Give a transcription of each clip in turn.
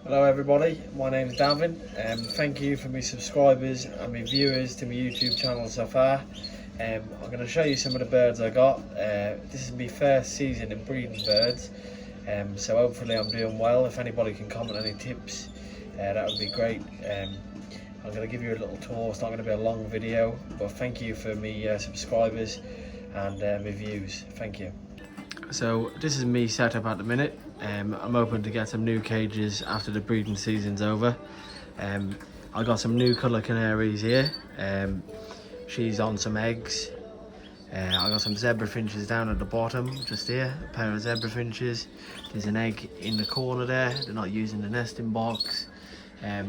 Hello everybody, my name is Davin. Thank you for my subscribers and my viewers to my YouTube channel so far. I'm going to show you some of the birds I got. This is my first season in breeding birds, so hopefully I'm doing well. If anybody can comment any tips, that would be great. I'm going to give you a little tour. It's not going to be a long video, but thank you for my subscribers and my views. Thank you. So this is me set up at the minute. I'm hoping to get some new cages after the breeding season's over. I got some new colour canaries here. She's on some eggs. I got some zebra finches down at the bottom, just here, a pair of zebra finches. There's an egg in the corner there, they're not using the nesting box.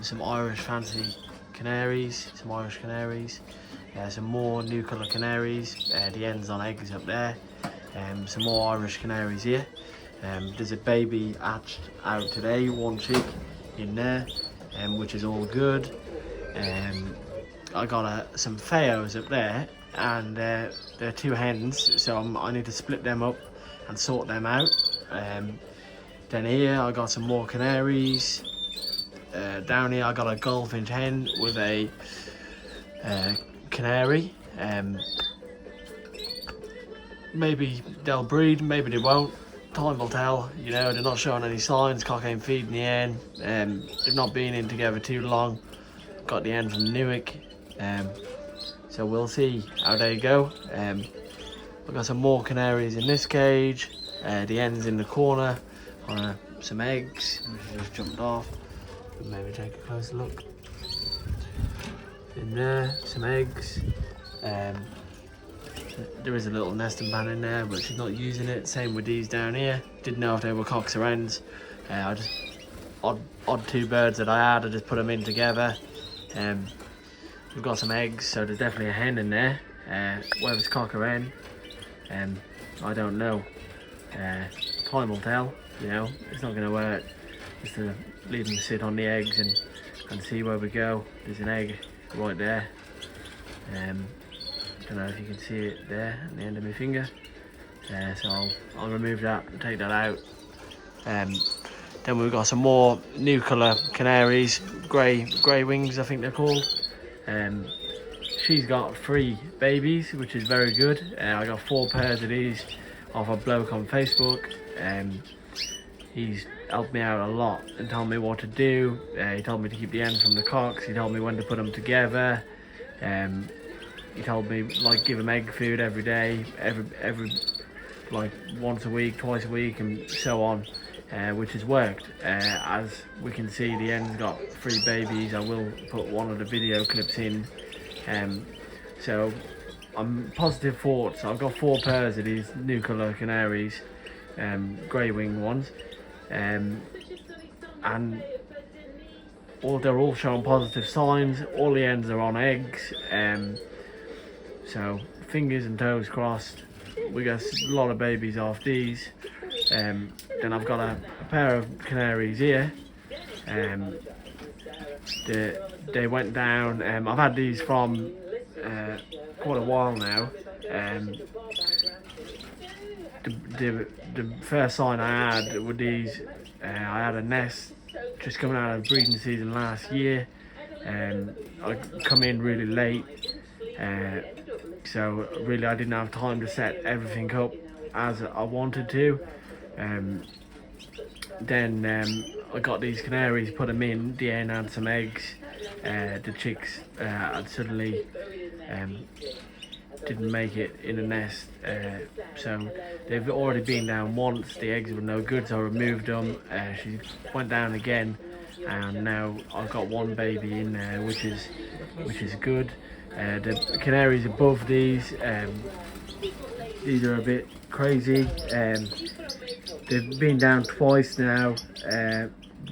Some Irish fancy canaries, some more new colour canaries, the ends on eggs up there. Some more Irish canaries here. There's a baby hatched out today, one chick in there, which is all good. I got some Thankyous up there, and they're two hens, so I need to split them up and sort them out. Then here I got some more canaries. Down here I got a goldfinch hen with a canary. Maybe they'll breed, maybe they won't. Time will tell. You know, they're not showing any signs. Cock ain't feeding the hen. They've not been in together too long. Got the hen from Newark. So we'll see how they go. I've got some more canaries in this cage. The hen's in the corner on some eggs, which just jumped off. Maybe take a closer look. In there, some eggs. There is a little nesting pan in there, but she's not using it. Same with these down here. Didn't know if they were cocks or hens. I just odd two birds that I had. I just put them in together. We've got some eggs, so there's definitely a hen in there. Whether it's cock or hen, I don't know. Time will tell. You know, it's not going to work just to leave them sit on the eggs and see where we go. There's an egg right there. Don't know if you can see it there at the end of my finger. So I'll remove that and take that out. Then we've got some more new colour canaries, grey wings I think they're called. She's got 3 babies, which is very good. I got 4 pairs of these off a bloke on Facebook. He's helped me out a lot and told me what to do. He told me to keep the hens from the cocks. He told me when to put them together. He told me like give them egg food every day, every like once a week, twice a week, and so on, which has worked. As we can see, the hen's got 3 babies. I will put one of the video clips in. So I'm positive thoughts. I've got 4 pairs of these new colour canaries, grey wing ones, and they're all showing positive signs. All the hens are on eggs. So fingers and toes crossed. We got a lot of babies off these. Then I've got a pair of canaries here. They went down. I've had these from quite a while now. The first sign I had with these, I had a nest just coming out of breeding season last year. I come in really late. So really I didn't have time to set everything up as I wanted to. Then I got these canaries, put them in, the hen had some eggs. The chicks had suddenly didn't make it in a nest, so they've already been down once. The eggs were no good, so I removed them. She went down again, and now I've got 1 baby in there, which is good. The canaries above these are a bit crazy. They've been down twice now.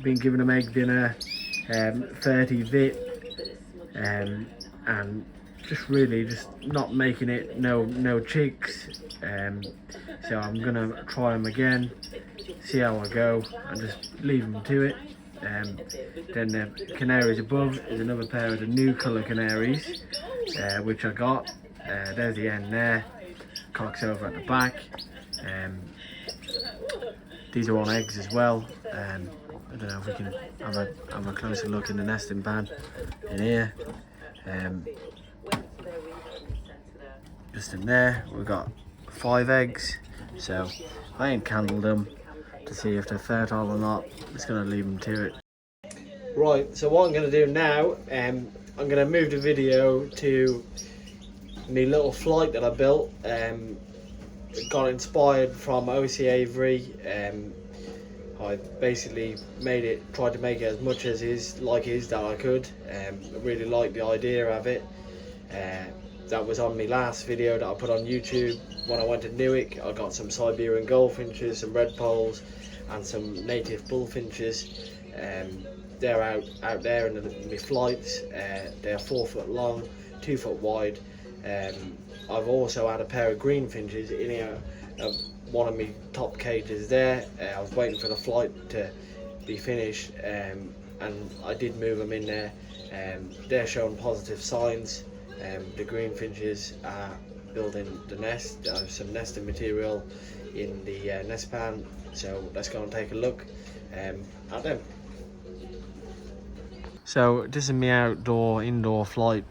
Been giving them egg dinner, 30 vit, and just not making it. No chicks. So I'm gonna try them again, see how I go, and just leave them to it. Then the canaries above is another pair of the new colour canaries, which I got. There's the end there, cock's over at the back. These are on eggs as well. I don't know if we can have a closer look in the nesting pan in here. Just in there, we've got 5 eggs. So I ain't candled them to see if they're fertile or not. I'm just gonna leave them to it. Right, so what I'm gonna do now, I'm gonna move the video to my little flight that I built. It got inspired from O.C. Avery. I basically tried to make it as much as his that I could. I really liked the idea of it. That was on my last video that I put on YouTube. When I went to Newark, I got some Siberian goldfinches, some red poles, and some native bullfinches. They're out there in my flights. They're 4 foot long, 2 foot wide. I've also had a pair of greenfinches in here. One of my top cages there. I was waiting for the flight to be finished, and I did move them in there. They're showing positive signs. The greenfinches are building the nest. There's some nesting material in the nest pan, so let's go and take a look at them. So this is my indoor flight.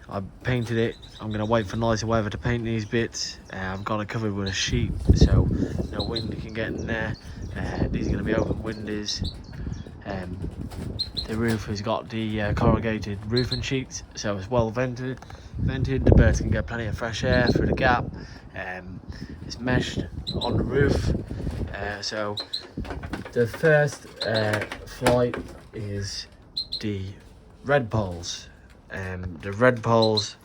I painted it. I'm going to wait for nicer weather to paint these bits. I've got it covered with a sheet so no wind can get in there. These are going to be open windows. The roof has got the corrugated roofing sheets, so it's well vented. The birds can get plenty of fresh air through the gap. It's meshed on the roof. So the first flight is the red poles. The red poles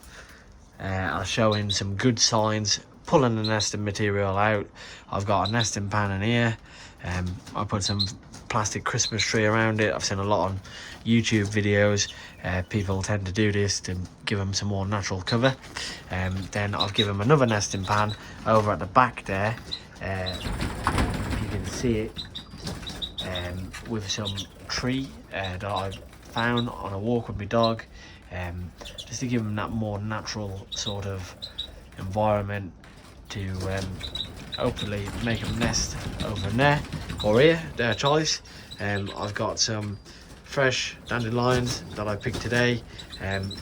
are showing some good signs, pulling the nesting material out. I've got a nesting pan in here. I put some plastic Christmas tree around it. I've seen a lot on YouTube videos. People tend to do this to give them some more natural cover. Then I've given them another nesting pan over at the back there. If you can see it, with some tree that I found on a walk with my dog. Just to give them that more natural sort of environment to hopefully make them nest over there or here, their choice. I've got some fresh dandelions that I picked today,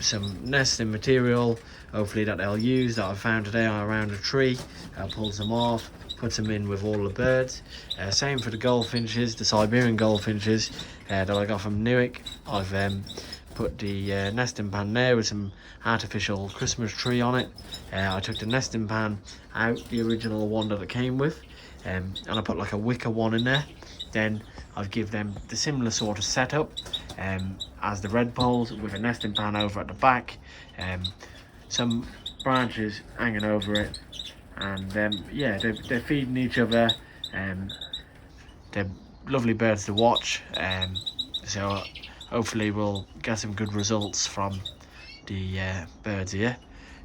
some nesting material hopefully that they'll use that I found today around a tree. I'll pull some off, put them in with all the birds. Same for the goldfinches, the Siberian goldfinches that I got from Newark. I've put the nesting pan there with some artificial Christmas tree on it. I took the nesting pan out, the original one that it came with, and I put like a wicker one in there. Then I've give them the similar sort of setup as the red poles, with a nesting pan over at the back, some branches hanging over it, and yeah, they're feeding each other. They're lovely birds to watch, so hopefully we'll get some good results from the birds here.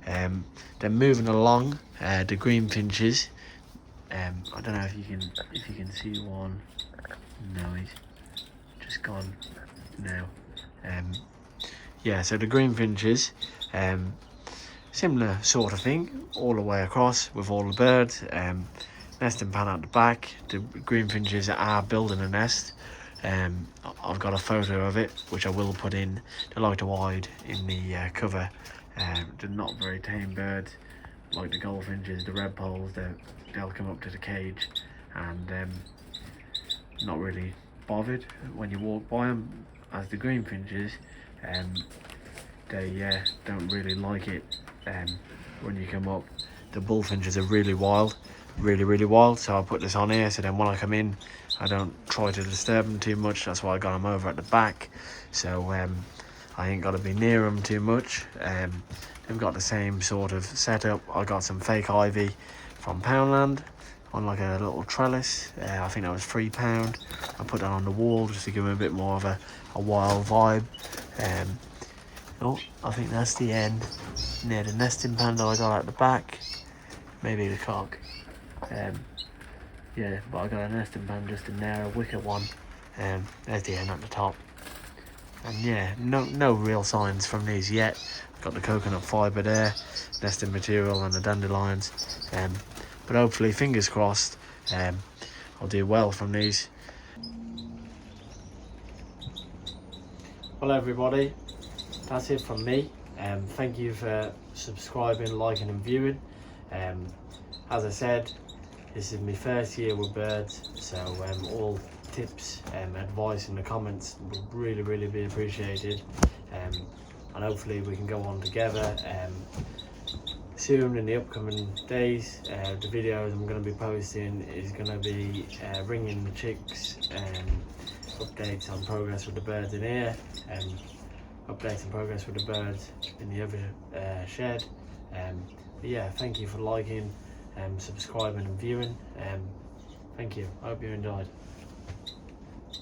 They're moving along, the greenfinches. I don't know if you can see one. No, he's just gone now. Yeah, so the greenfinches, similar sort of thing all the way across with all the birds. Nesting pan at the back. The greenfinches are building a nest. I've got a photo of it which I will put in the lighter wide in the cover. They're not very tame birds like the goldfinches, the red poles. They'll come up to the cage and not really bothered when you walk by them, as the greenfinches, they don't really like it when you come up. The bullfinches are really wild, really wild, so I put this on here so then when I come in I don't try to disturb them too much. That's why I got them over at the back, so I ain't got to be near them too much. They've got the same sort of setup. I got some fake ivy from Poundland on like a little trellis. I think that was £3. I put that on the wall just to give them a bit more of a wild vibe. Oh, I think that's the end near the nesting pan that I got at the back. Maybe the cock. Yeah, but I got a nesting pan just in there, a wicker one. There's the end at the top. And yeah, no real signs from these yet. Got the coconut fibre there, nesting material and the dandelions. But hopefully, fingers crossed, I'll do well from these. Well, everybody, that's it from me. Thank you for subscribing, liking and viewing. As I said, this is my first year with birds, so all tips, advice in the comments would really be appreciated. And hopefully we can go on together soon in the upcoming days. The videos I'm going to be posting is going to be ringing the chicks, updates on progress with the birds in here, updates on progress with the birds in the other shed. But yeah, thank you for liking, subscribing and viewing. Thank you. I hope you enjoyed.